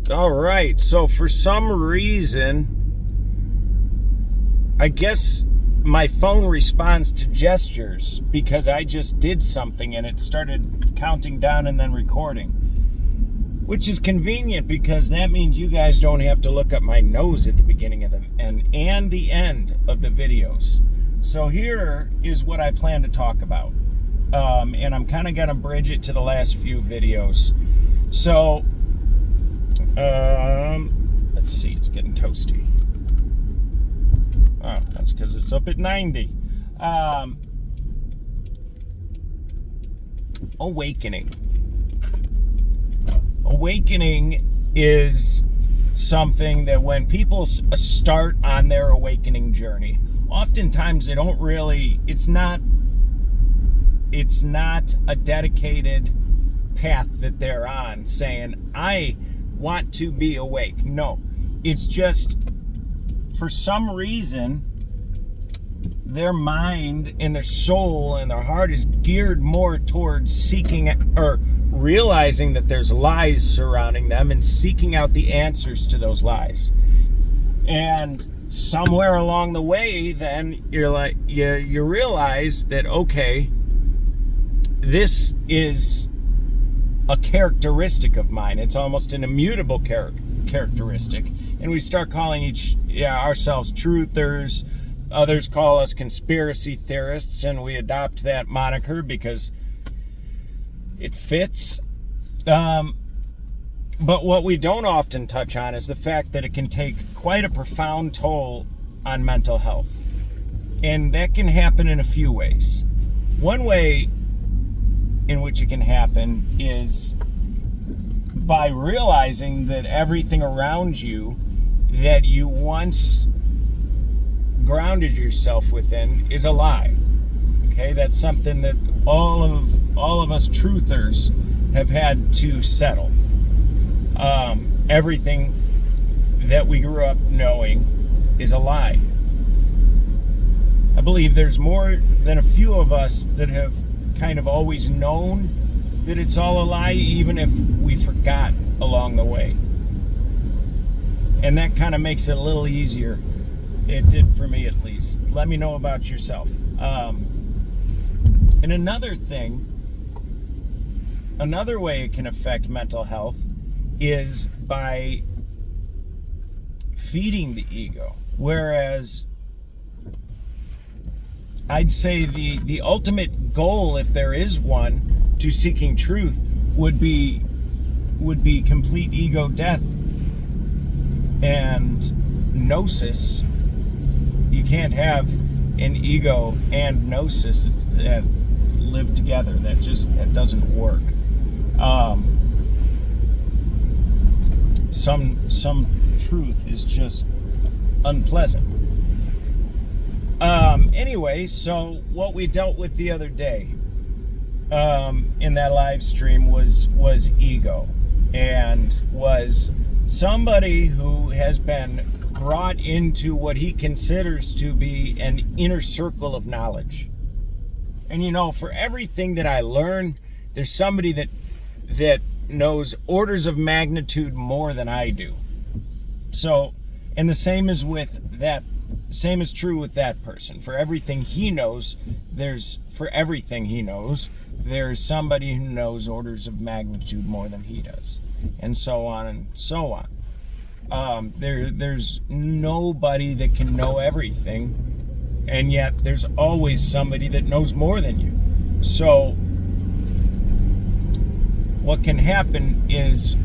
All right, so for some reason, I guess my phone responds to gestures because I just did something and it started counting down and then recording. Which is convenient because that means you guys don't have to look up my nose at the beginning of and the end of the videos. So here is what I plan to talk about. And I'm kind of going to bridge it to the last few videos. So, let's see, it's getting toasty. Oh, that's because it's up at 90. Awakening. Awakening is something that when people start on their awakening journey, oftentimes they don't really, it's not a dedicated path that they're on saying, I want to be awake. No, it's just for some reason, their mind and their soul and their heart is geared more towards seeking or realizing that there's lies surrounding them and seeking out the answers to those lies. And somewhere along the way, then you realize that, okay, this is a characteristic of mine. It's almost an immutable characteristic. And we start calling ourselves truthers. Others call us conspiracy theorists, and we adopt that moniker because it fits. But what we don't often touch on is the fact that it can take quite a profound toll on mental health. And that can happen in a few ways. One way in which it can happen is by realizing that everything around you that you once grounded yourself within is a lie. Okay, that's something that all of us truthers have had to settle. Everything that we grew up knowing is a lie. I believe there's more than a few of us that have kind of always known that it's all a lie, even if we forgot along the way. And that kind of makes it a little easier. It did for me, at least. Let me know about yourself. And another way it can affect mental health is by feeding the ego. Whereas I'd say the ultimate goal, if there is one, to seeking truth would be complete ego death and gnosis. You can't have an ego and gnosis that live together. That doesn't work. Some truth is just unpleasant. Anyway, so what we dealt with the other day in that live stream was ego, and was somebody who has been brought into what he considers to be an inner circle of knowledge. And for everything that I learn, there's somebody that knows orders of magnitude more than I do. So, and the same is true with that person. For everything he knows, there's somebody who knows orders of magnitude more than he does, and so on and so on. There's nobody that can know everything, and yet there's always somebody that knows more than you. So what can happen is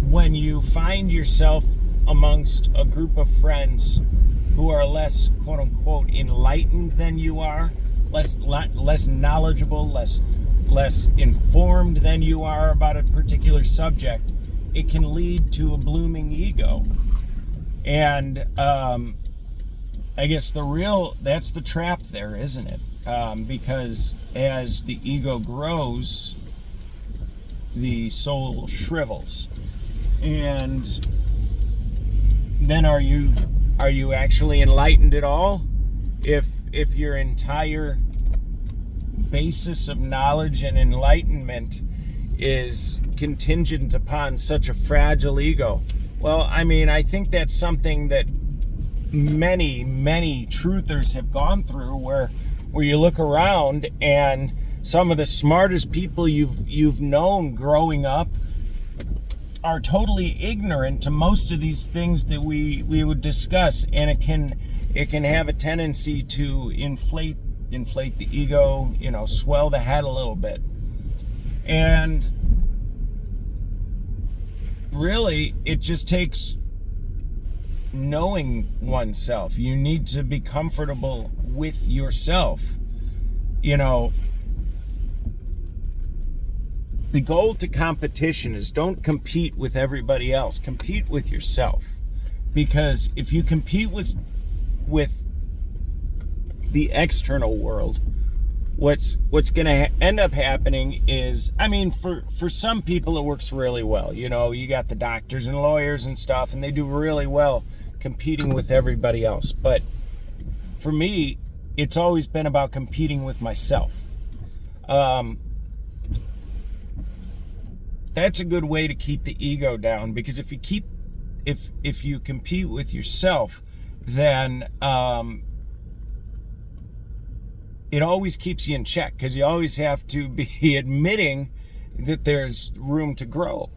when you find yourself amongst a group of friends who are less, quote unquote, enlightened than you are, less knowledgeable, less informed than you are about a particular subject, it can lead to a blooming ego. And I guess that's the trap there, isn't it? Because as the ego grows, the soul shrivels. And then are you actually enlightened at all? If your entire basis of knowledge and enlightenment is contingent upon such a fragile ego. Well, I mean, I think that's something that many truthers have gone through, where you look around and some of the smartest people you've known growing up are totally ignorant to most of these things that we would discuss, and it can have a tendency to inflate the ego, swell the head a little bit. And really, it just takes knowing oneself. You need to be comfortable with yourself. The goal to competition is don't compete with everybody else. Compete with yourself. Because if you compete with the external world, what's going to end up happening is, I mean, for some people it works really well. You got the doctors and lawyers and stuff, and they do really well competing with everybody else. But for me, it's always been about competing with myself. That's a good way to keep the ego down, because if you compete with yourself, then it always keeps you in check, because you always have to be admitting that there's room to grow.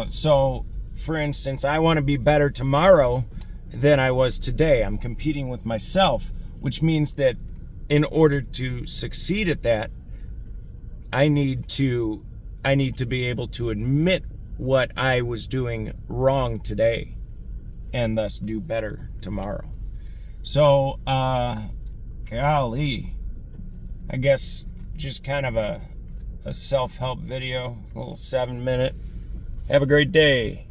So, for instance, I want to be better tomorrow than I was today. I'm competing with myself, which means that in order to succeed at that, I need to be able to admit what I was doing wrong today and thus do better tomorrow. So, golly, I guess just kind of a self-help video, a little 7-minute. Have a great day.